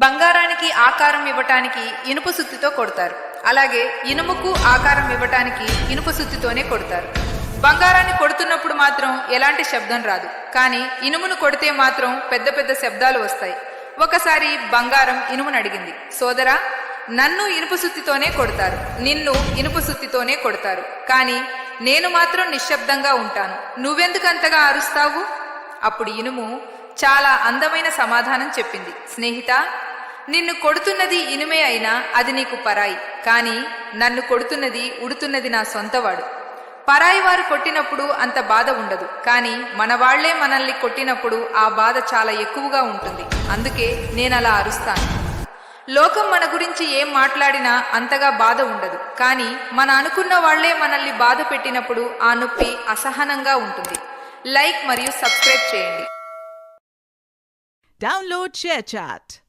బంగారానికి ఆకారం ఇవ్వటానికి ఇనుప సుత్తితో కొడతారు. అలాగే ఇనుముకు ఆకారం ఇవ్వటానికి ఇనుప సుత్తితోనే కొడతారు. బంగారాన్ని కొడుతున్నప్పుడు మాత్రం ఎలాంటి శబ్దం రాదు, కానీ ఇనుమును కొడితే మాత్రం పెద్ద పెద్ద శబ్దాలు వస్తాయి. ఒకసారి బంగారం ఇనుమును అడిగింది, సోదరా, నన్ను ఇనుప సుత్తితోనే కొడతారు, నిన్ను ఇనుప సుత్తితోనే కొడతారు, కానీ నేను మాత్రం నిశ్శబ్దంగా ఉంటాను, నువ్వెందుకంతగా అరుస్తావు? అప్పుడు ఇనుము చాలా అందమైన సమాధానం చెప్పింది, స్నేహితా, నిన్ను కొడుతున్నది ఇనుమే అయినా అది నీకు పరాయి, కానీ నన్ను కొడుతున్నది ఉడుతున్నది నా సొంతవాడు. పరాయి వారు కొట్టినప్పుడు అంత బాధ ఉండదు, కానీ మన వాళ్లే మనల్ని కొట్టినప్పుడు ఆ బాధ చాలా ఎక్కువగా ఉంటుంది. అందుకే నేనలా అరుస్తాను. లోకం మన గురించి ఏం మాట్లాడినా అంతగా బాధ ఉండదు, కానీ మన అనుకున్న వాళ్లే మనల్ని బాధ పెట్టినప్పుడు ఆ నొప్పి అసహనంగా ఉంటుంది. లైక్ మరియు సబ్స్క్రైబ్ చేయండి. Download ShareChat.